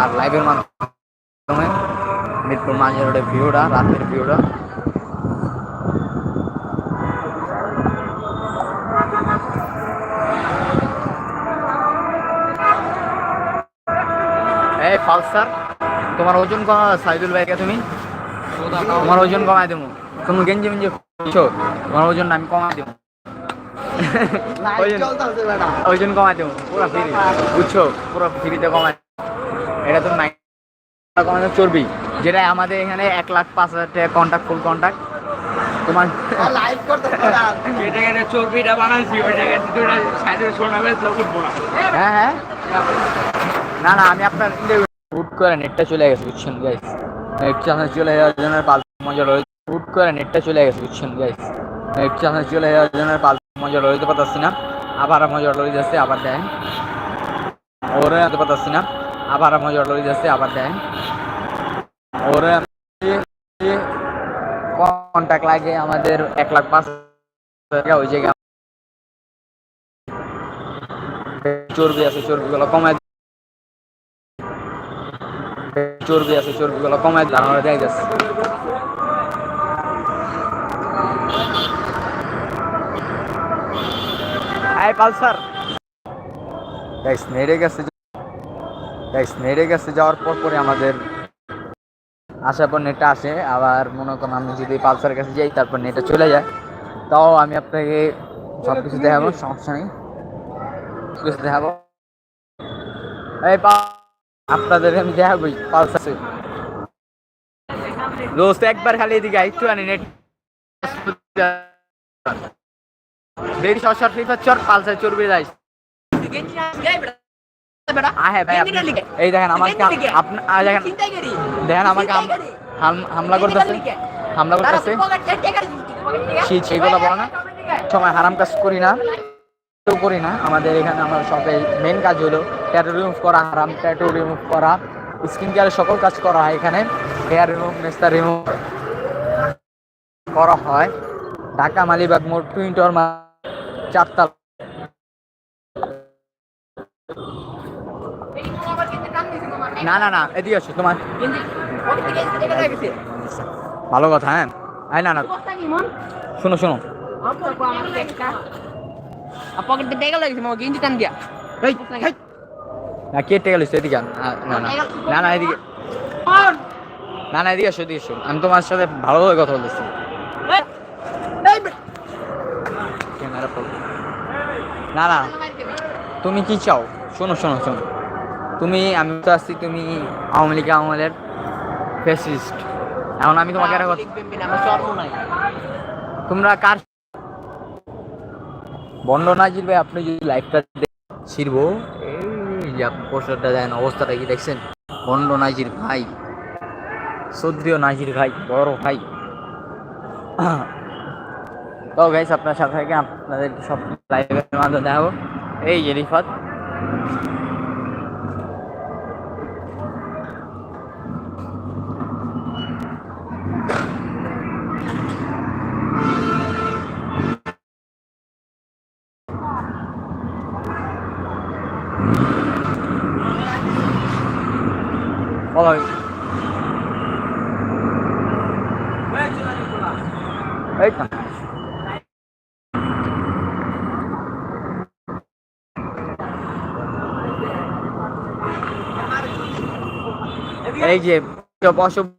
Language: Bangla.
আমার লাইভের মাধ্যমে মিরপুর মাঝের রোডের ভিউটা, রাতের ভিউটা। এই পালসার, তোমার ওজন কমা সাইদুল ভাইকে, তুমি তোমার ওজন কমাই দেবো। তুমি গেঞ্জি মেঞ্জি তোমার ওজন আমি কমাই দেবো। ওজন কমাই দেবো পুরো ফ্রি, বুঝছো? পুরো ফ্রিতে কমাই। এটা তো নাই কমানো চর্বি, যেটা আমাদের এখানে 1,05,000 টাকা কন্ট্যাক্ট, ফুল কন্ট্যাক্ট। তোমার লাইভ করতে চর্বিটা বানাইছি, হ্যাঁ হ্যাঁ, না না, আমি আপনার হুট করে নেটটা চলে গেছে, বুঝছেন গাইস? নেটটা চলে যাওয়ার জন্য পাল্টা মজা রয়েছে। হুট করে নেটটা চলে গেছে, বুঝছেন গাইস? নেটটা চলে যাওয়ার জন্য পাল্টা মজা রইতে পারতাছি না। আবার মজা লড়ে যাচ্ছে, আবার দেন। ওরে যেতে পারতাছি না, আবার মজা লড়ে যাচ্ছে, আবার দেন। ওরে কন্টাক্ট লাগে আমাদের 1,05,000 ওই জায়গায়। চর্বি আছে, চর্বিগুলো কমায়, চর্বি আছে, চর্বিগুলো কমায় জানানো যায় যাচ্ছে। এই পালসার গাইস নেড়ে গেছে, গাইস নেড়ে গেছে যাওয়ার পর পরে আমাদের আসার পর নেটটা আসে। আবার মনে করেন আমি যদি পালসারের কাছে যাই, তারপর নেটটা চলে যায়, তাও আমি আপনাকে সব কিছু দেখাবো, সমস্যা নেই, কিছু দেখাবো। এই আপনাদের আমি দেখাবোই পালসার দোস্ত, একবার খালি এদিকে একটু আনি নেট দেরি শর্ট ফ্রি ফায়ার পালসার চর্বি যাই। হ্যাঁ ভাই, এই দেখেন আমাকে, দেখেন আমাকে হামলা করতেছে, হামলা করতেছে। সেগুলো বলো না, সময় হারাম কাজ করি না, করি না। আমাদের এখানে আমার সবে মেন কাজ হলো ট্যাটু রিমুভ করা, হারাম ট্যাটু রিমুভ করা, স্কিন কেয়ারের সকল কাজ করা হয় এখানে। হেয়ার রিমুভ, মেস্তা রিমুভ করা হয় ঢাকা মালিবাগ মোড় টুইন টাওয়ার 4 তলা। না না না, এদিকে আসো, তোমার ভালো কথা। হ্যাঁ না না, শোনো শোনো, কেটে গেল এদিকে। না না না না, এদিকে না না, এদিকে আসো, এদিকে আসো, আমি তোমার সাথে ভালোভাবে কথা বলতেছি। না না, তুমি কি চাও? শোনো শোনো শোনো, তুমি, আমি তো আসছি, তুমি আওয়ামী লীগ আমলের ফ্যাসিস্ট। এখন আমি তোমাকে একটা কথা, তোমরা কার বন্ড নাজির ভাই? আপনি যদি লাইভটা ছিড়বো, এই যে আপনি পোস্টারটা দেন, অবস্থাটা কি দেখছেন? বন্ড নাজির ভাই, সদ্রীয় নাজির ভাই, বড় ভাই। তো গাইস, আপনার সাথে থেকে আপনাদের সব লাইভের মাধ্যমে দেখাবো। এই যে রিফাত, এই যে অসভ্য